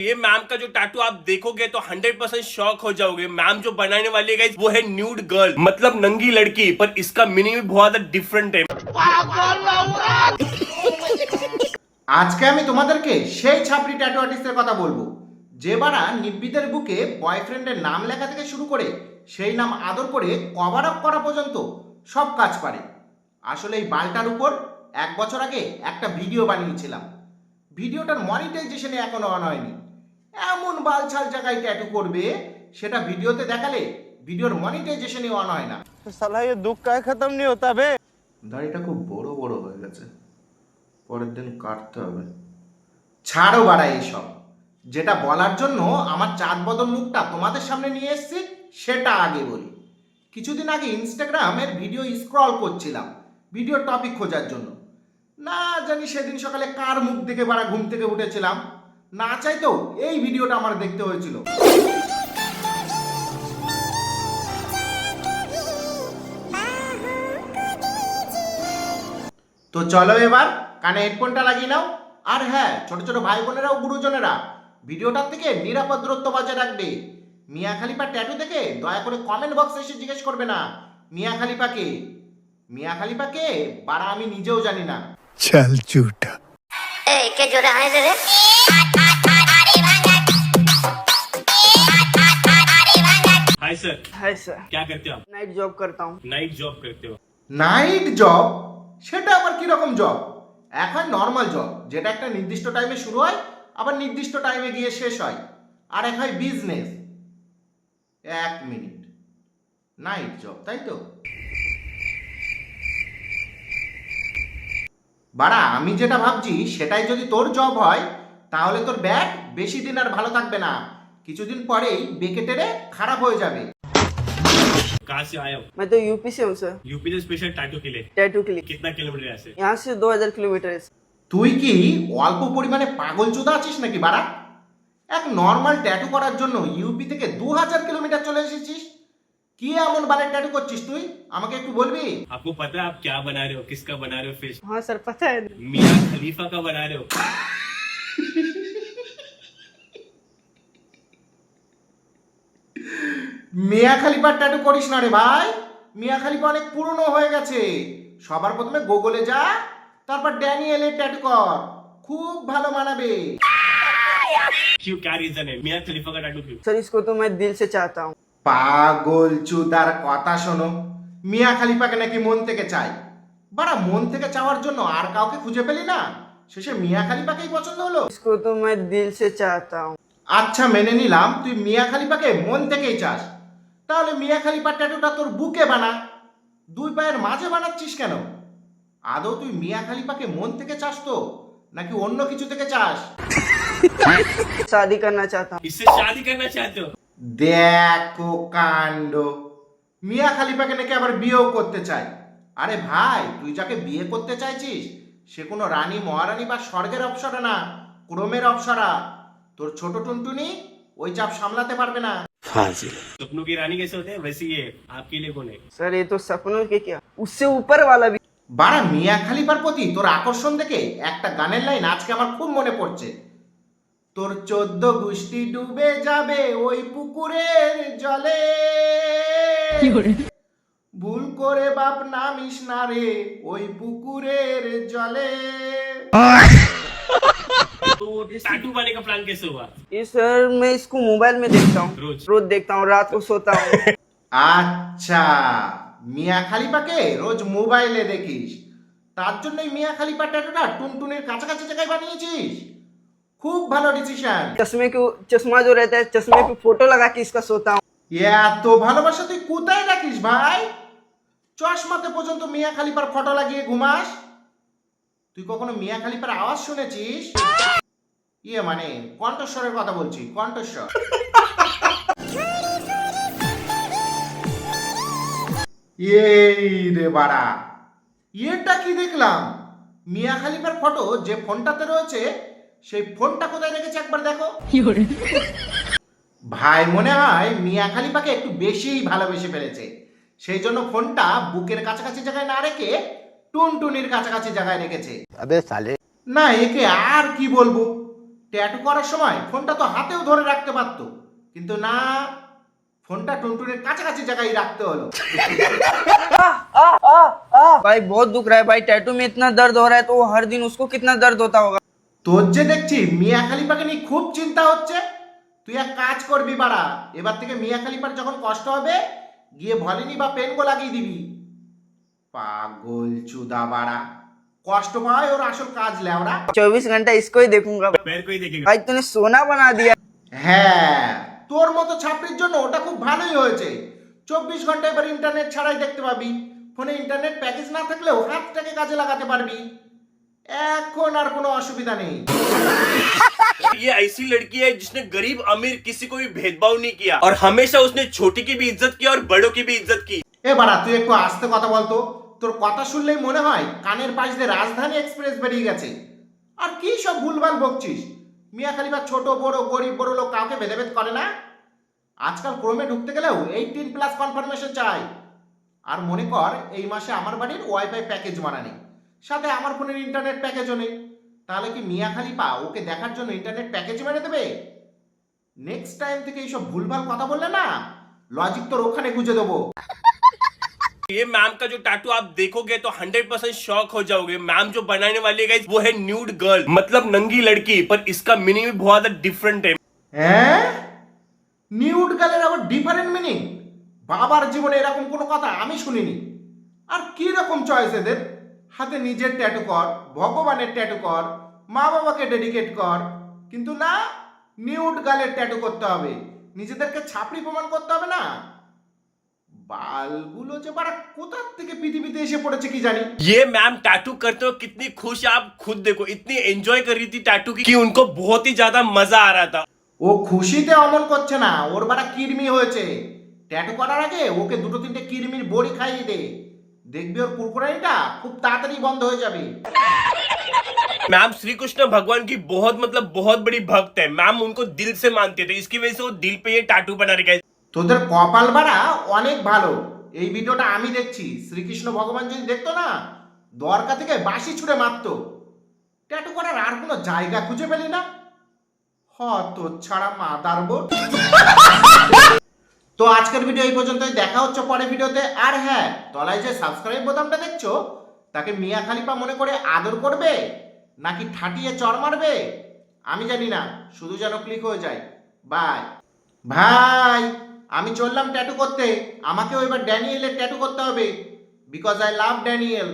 ये मैम का जो टैटू आप देखोगे तो 100% शॉक हो जाओगे। मैम जो बनाने वाली है गाइस वो है न्यूड गर्ल, मतलब नंगी लड़की, पर इसका मीनिंग भी बहुत डिफरेंट है। আজকে আমি তোমাদেরকে সেই ছাপড়ি ট্যাটু আর্টিস্টের কথা বলবো যে বারা নিব্বিদের বুকে বয়ফ্রেন্ডের নাম লেখা থেকে শুরু করে সেই নাম আদর করে কভার আপ করা পর্যন্ত সব কাজ পারে। আসলে এই বালটার উপর 1 বছর আগে একটা ভিডিও বানিয়েছিলাম। ভিডিওটার মনিটাইজেশনে এখনো অন হয়নি। এমন বালছাল জায়গায় ট্যাটু করবে সেটা ভিডিওতে দেখালে ভিডিওর মনিটাইজেশনে অন হয় না। साला ये दुख का खत्म नहीं होता बे। দাড়িটা খুব বড় বড় হয়ে গেছে, পরের দিন কাটতে হবে। ছাড়ো বাড়া এইসব, যেটা বলার জন্য আমার চাঁদ বদন মুখটা তোমাদের সামনে নিয়ে এসেছি সেটা আগে বলি। কিছুদিন আগে ইনস্টাগ্রামের ভিডিও স্ক্রল করছিলাম ভিডিও টপিক খোঁজার জন্য। না জানি সেদিন সকালে কার মুখ দেখে বাড়া ঘুম থেকে উঠেছিলাম, না চাইতেও এই ভিডিওটা আমার দেখতে হয়েছিল। তো চলো এবার কানে হেডফোনটা লাগিয়ে নাও। আর হ্যাঁ, ছোট ছোট ভাই বোনেরা ও গুরুজনেরা ভিডিওটার থেকে নিরাপদ দূরত্ব বজায় রাখবে। মিয়া খালিফা ট্যাটু দেখে দয়া করে কমেন্ট বক্সে এসে জিজ্ঞেস করবে না মিয়া খালিফাকে। মিয়া খালিফাকে বাড়া আমি নিজেও জানি না। चल झूठा। के जो रहा है रे हाय सर, हाय सर, क्या करते हो आप? नाइट जॉब करता हूँ। नाइट जॉब करते हो? Night job? সেটা আবার কিরকম জব? এখন নর্মাল জব, যেটা একটা নির্দিষ্ট টাইমে শুরু হয় আবার নির্দিষ্ট টাইমে গিয়ে শেষ হয়। আর এক হয় বিজনেস। 1 মিনিট, নাইট জব তাই তো? বাড়া আমি যেটা ভাবছি সেটাই যদি তোর জব হয় তাহলে তোর ব্যাগ বেশি দিন আর ভালো থাকবে না। কিছুদিন পরেই বেঁকে টেরে খারাপ হয়ে যাবে। कहाँ से आए हो? मैं तो यूपी से हूँ सर, यूपी से स्पेशल टैटू के लिए। टैटू के लिए। कितना किलोमीटर है यहाँ से? यहाँ से 2000 किलोमीटर है। তুই কি অল্প পরিমাণে পাগল চোদা আছিস নাকি বাড়া? এক নর্মাল ট্যাটু করার জন্য ইউপি থেকে 2000 কিলোমিটার চলে এসেছিস। কি এমন বালের ট্যাটু করছিস তুই আমাকে একটু বলবি? आपको पता है आप क्या बना रहे हो, किसका बना रहे हो फेस? हाँ सर पता है। मियां खलीफा का बना रहे हो। মিয়া খালিফার ট্যাটু করিস না রে ভাই। মিয়া খালিফা অনেক পুরনো হয়ে গেছে। সবার প্রথমে গুগলে যা, তারপর ড্যানিয়েলের ট্যাটু কর, খুব ভালো মানাবে। क्यों, क्या रीजन है मियां खलीफा का टैटू क्यों? सर इसको तो मैं दिल से चाहता हूँ। পাগল চুদার কথা শোনো। মিয়া খালিফাকে নাকি মন থেকে চাই। বাড়া মন থেকে চাওয়ার জন্য আর কাউকে খুঁজে পেলি না, শেষে মিয়া খালিফাকেই পছন্দ হলো। इसको तो मैं दिल से चाहता हूँ। আচ্ছা মেনে নিলাম তুই মিয়া খালিফাকে মন থেকেই চাস, তাহলে মিয়া খালিফার ট্যাটুটা তোর বুকে বানা। 2 পায়ের মাঝে বানাচ্ছিস কেন? আদৌ তুই মিয়া খালিফাকে মন থেকে চাস তো নাকি অন্য কিছু থেকে চাস? शादी करना चाहता हूँ। इससे शादी करना चाहते हो? দেখো কাণ্ড, মিয়া খালিফাকে নাকি আবার বিয়েও করতে চাই। আরে ভাই তুই যাকে বিয়ে করতে চাইছিস সে কোনো রানী মহারানী বা স্বর্গের অপ্সরা না, ক্রমের অপ্সরা। তোর ছোট টুনটুনি ওই চাপ সামলাতে পারবে না। सपनों की रानी कैसे होते हैं वैसे ये आपके लिए कौन है? सर ये तो सपनों के क्या, उससे ऊपर वाला भी। বাড়া মিয়া খালিফার প্রতি তোর আকর্ষণ দেখে একটা গানের লাইন আজকে আমার খুব মনে পড়ছে। তোর 14 গোষ্ঠী ডুবে যাবে ওই পুকুরের জলে, ভুল করে বাপ নামিস না রে ওই পুকুরের জলে। तो टैटू बनाने का प्लान कैसे हुआ? ये सर मैं इसको मोबाइल में देखता हूँ, रोज? रोज देखता हूँ, रात को सोता हूँ। আচ্ছা, মিয়া খালিফাকে রোজ মোবাইলে দেখিস, তার জন্যই মিয়া খালিফার ট্যাটুটা টুনটুনির কাছাকাছি জায়গায় বানিয়েছিস। খুব ভালো ডিসিশন। चश्मे को, चश्मा जो रहता है चश्मे पे फोटो लगा के इसका सोता हूँ। এত ভালোবাসা তুই কোথায় রাখিস ভাই? চশমাতে পর্যন্ত মিয়া খালিফার ফটো লাগিয়ে ঘুমাস। তুই কখনো মিয়া খালিফার আওয়াজ শুনেছিস? ইয়ে মানে কণ্ঠস্বরের কথা বলছি, কণ্ঠস্বর। এই রে বাড়া, এটা কি দেখলাম? মিয়া খালিফার ফটো যে ফোনটাতে রয়েছে সেই ফোনটা কোথায় রেখেছে একবার দেখো। ভাই মনে হয় মিয়া খালিফাকে একটু বেশিই ভালোবেসে ফেলেছে, সেই জন্য ফোনটা বুকের কাছাকাছি জায়গায় না রেখে টুনটুনির কাছাকাছি জায়গায় রেখেছে। अबे साले। না একে আর কি বলবো, ট্যাটু করার সময় ফোনটা তো হাতেও ধরে রাখতে পারতো, কিন্তু না, ফোনটা টুনটুনের কাছাকাছি জায়গায় রাখতে হলো। भाई बहुत दुख रहा है भाई, टैटू में इतना दर्द हो रहा है तो वो हर दिन उसको कितना दर्द होता होगा। তোর যে দেখছি মিয়া খলিফাকে নিয়ে খুব চিন্তা হচ্ছে। তুই এক কাজ করবি বাড়া, এবার থেকে মিয়া খলিফার যখন কষ্ট হবে গিয়ে ভলিনি বা পেনগো লাগিয়ে দিবি। পাগল চুদা বাড়া, কষ্ট পায় ওর আসল কাজ লেওড়া। 24 घंटा इसको ही देखूंगा। पैर को ही देखेगा। भाई तूने सोना बना दिया। হ্যাঁ, তোর মতো ছাপড়ির জন্য ওটা খুব ভালোই হয়েছে। 24 ঘন্টা এবার ইন্টারনেট ছাড়াই দেখতে পাবি। ফোনে ইন্টারনেট প্যাকেজ না থাকলেও হাতটাকে কাজে লাগাতে পারবি। এখন আর কোনো অসুবিধা নেই। ये ऐसी लड़की है जिसने गरीब अमीर किसी को भी भेदभाव नहीं किया और हमेशा उसने छोटी की भी इज्जत की और बड़ों की भी इज्जत की। এ বাড়া, তুই একটু আস্তে কথা বলতো। তোর কথা শুনলেই মনে হয় কানের পাশ দিয়ে রাজধানী এক্সপ্রেস বেরিয়ে গেছে। আর কি সব ভুলভাল বকছিস? মিয়া খলিফা ছোট বড় গরিব বড় লোক কাউকে ভেদাভেদ করে না। আজকাল ক্রোমে ঢুকতে গেলেও 18+ কনফার্মেশন চাই। আর মনে কর এই মাসে আমার বাড়ির ওয়াইফাই প্যাকেজ মারা নেই, সাথে আমার ফোনের ইন্টারনেট প্যাকেজও নেই। তাহলে কি মিয়া খলিফা ওকে দেখার জন্য ইন্টারনেট প্যাকেজ মেরে দেবে? নেক্সট টাইম থেকে এইসব ভুলভাল কথা বললে না, লজিক তোর ওখানে গুঁজে দেবো। ये मैम का जो टैटू आप देखोगे तो 100% शॉक हो जाओगे। मैम जो बनाने वाली है guys, वो है न्यूड गर्ल, मतलब नंगी लड़की, पर इसका मीनिंग भी बहुत डिफरेंट है। হ্যাঁ, নিউড গালের আবার ডিফারেন্ট মিনিং? বাবার জীবনে এরকম কোনো কথা আমি শুনিনি। আর কি রকম চয়েস এদের? হাতে নিজের ট্যাটু কর, ভগবানের ট্যাটু কর, মা বাবাকে ডেডিকেট কর, কিন্তু না, নিউড গালের ট্যাটু করতে হবে, নিজেদেরকে ছাপড়ি প্রমাণ করতে হবে না। বালগুলো যে বাড়া কোথা থেকে পৃথিবীতে এসে পড়েছে কি জানি। ये मैम टैटू करते हो कितनी खुश है, आप खुद देखो, इतनी एंजॉय कर रही थी टैटू की कि उनको बहुत ही ज्यादा मजा आ रहा था। ও খুশিতে অমন করছে না, ওর বাড়া কিরমি হয়েছে। ট্যাটু করার আগে ওকে 2-3টে কিরমির বড়ি খাইয়ে দে, দেখবি ওর কুরকুরানিটা খুব তাড়াতাড়ি বন্ধ হয়ে যাবে। मैम श्री कृष्ण भगवान की बहुत मतलब बहुत बड़ी भक्त है। मैम उनको दिल से मानते थे, इसकी वजह से वो दिल पे ये टैटू बना रहे। তোদের কপাল বাড়া অনেক ভালো, এই ভিডিওটা আমি দেখছি। শ্রীকৃষ্ণ ভগবান যদি দেখতো না, দ্বারকা থেকে বাঁশি ছুঁড়ে মারতো। ট্যাটু করার আর কোনো জায়গা খুঁজে পেলি না, হত ছাড়া মাদার বোন। তো আজকের ভিডিও এই পর্যন্তই, দেখা হচ্ছে পরের ভিডিওতে। আর হ্যাঁ, তলায় যে সাবস্ক্রাইব বোতামটা দেখছো, তাকে মিয়া খলিফা মনে করে আদর করবে নাকি ঠাটিয়ে চড় মারবে আমি জানি না, শুধু যেন ক্লিক হয়ে যায়। বাই ভাই, আমি চললাম ট্যাটু করতে। আমাকেও এবার ড্যানিয়েলের ট্যাটু করতে হবে, বিকজ আই লাভ ড্যানিয়েল।